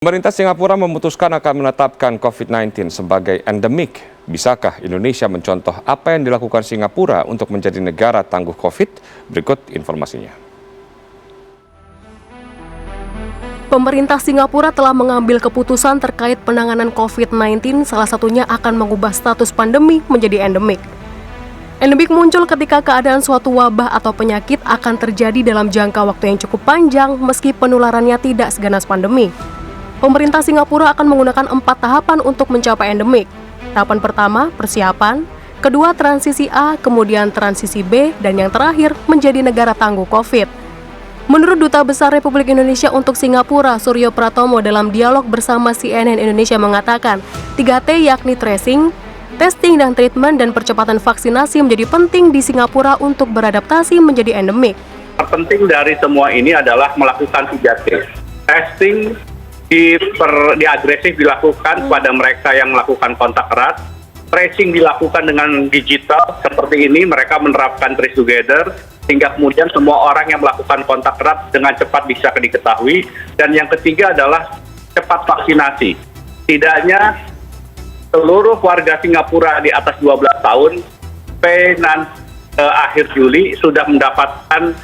Pemerintah Singapura memutuskan akan menetapkan COVID-19 sebagai endemik. Bisakah Indonesia mencontoh apa yang dilakukan Singapura untuk menjadi negara tangguh COVID? Berikut informasinya. Pemerintah Singapura telah mengambil keputusan terkait penanganan COVID-19, salah satunya akan mengubah status pandemi menjadi endemik. Endemik muncul ketika keadaan suatu wabah atau penyakit akan terjadi dalam jangka waktu yang cukup panjang meski penularannya tidak seganas pandemi. Pemerintah Singapura akan menggunakan 4 tahapan untuk mencapai endemik. Tahapan pertama, persiapan. Kedua, transisi A, kemudian transisi B, dan yang terakhir, menjadi negara tangguh COVID. Menurut Duta Besar Republik Indonesia untuk Singapura, Suryo Pratomo, dalam dialog bersama CNN Indonesia mengatakan, 3T yakni tracing, testing dan treatment, dan percepatan vaksinasi menjadi penting di Singapura untuk beradaptasi menjadi endemik. Terpenting dari semua ini adalah melakukan 3T. Testing agresif dilakukan pada mereka yang melakukan kontak erat, tracing dilakukan dengan digital seperti ini, mereka menerapkan trace together, sehingga kemudian semua orang yang melakukan kontak erat dengan cepat bisa diketahui, dan yang ketiga adalah cepat vaksinasi. Setidaknya seluruh warga Singapura di atas 12 tahun, sampai akhir Juli sudah mendapatkan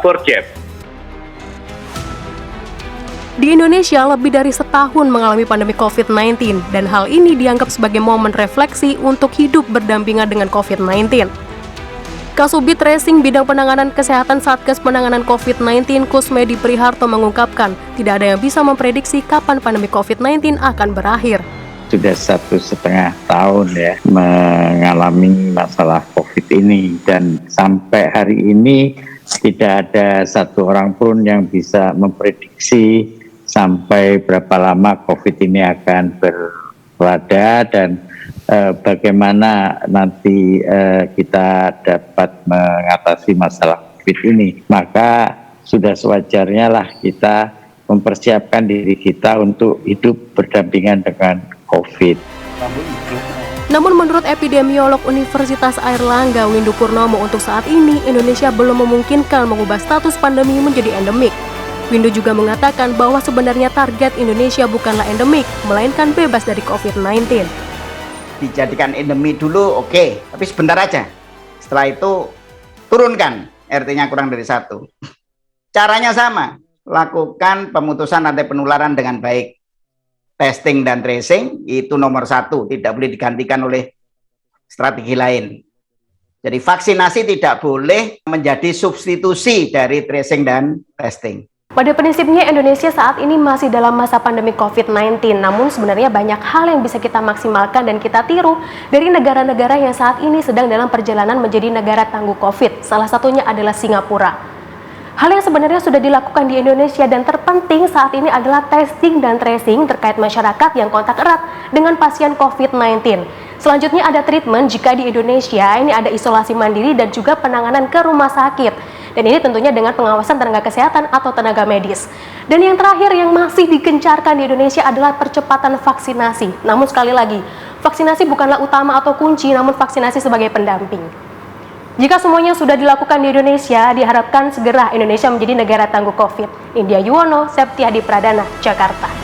first jab. Di Indonesia, lebih dari setahun mengalami pandemi COVID-19, dan hal ini dianggap sebagai momen refleksi untuk hidup berdampingan dengan COVID-19. Kasubdit Tracing Bidang Penanganan Kesehatan Satgas Penanganan COVID-19 Kusmedi Priharto mengungkapkan, tidak ada yang bisa memprediksi kapan pandemi COVID-19 akan berakhir. Sudah 1,5 tahun ya mengalami masalah COVID ini, dan sampai hari ini tidak ada satu orang pun yang bisa memprediksi sampai berapa lama COVID ini akan berada dan bagaimana nanti kita dapat mengatasi masalah COVID ini. Maka sudah sewajarnya lah kita mempersiapkan diri kita untuk hidup berdampingan dengan COVID. Namun menurut epidemiolog Universitas Airlangga Windu Purnomo, untuk saat ini Indonesia belum memungkinkan mengubah status pandemi menjadi endemik. Windu juga mengatakan bahwa sebenarnya target Indonesia bukanlah endemik, melainkan bebas dari COVID-19. Dijadikan endemi dulu oke, tapi sebentar aja. Setelah itu turunkan RT-nya kurang dari 1. Caranya sama, lakukan pemutusan rantai penularan dengan baik. Testing dan tracing itu nomor 1, tidak boleh digantikan oleh strategi lain. Jadi vaksinasi tidak boleh menjadi substitusi dari tracing dan testing. Pada prinsipnya Indonesia saat ini masih dalam masa pandemi COVID-19, namun sebenarnya banyak hal yang bisa kita maksimalkan dan kita tiru dari negara-negara yang saat ini sedang dalam perjalanan menjadi negara tangguh COVID. Salah satunya adalah Singapura. Hal yang sebenarnya sudah dilakukan di Indonesia dan terpenting saat ini adalah testing dan tracing terkait masyarakat yang kontak erat dengan pasien COVID-19. Selanjutnya ada treatment jika di Indonesia ini ada isolasi mandiri dan juga penanganan ke rumah sakit. Dan ini tentunya dengan pengawasan tenaga kesehatan atau tenaga medis. Dan yang terakhir yang masih digencarkan di Indonesia adalah percepatan vaksinasi. Namun sekali lagi, vaksinasi bukanlah utama atau kunci, namun vaksinasi sebagai pendamping. Jika semuanya sudah dilakukan di Indonesia, diharapkan segera Indonesia menjadi negara tangguh COVID. India Yuwono, Septiadi Pradana, Jakarta.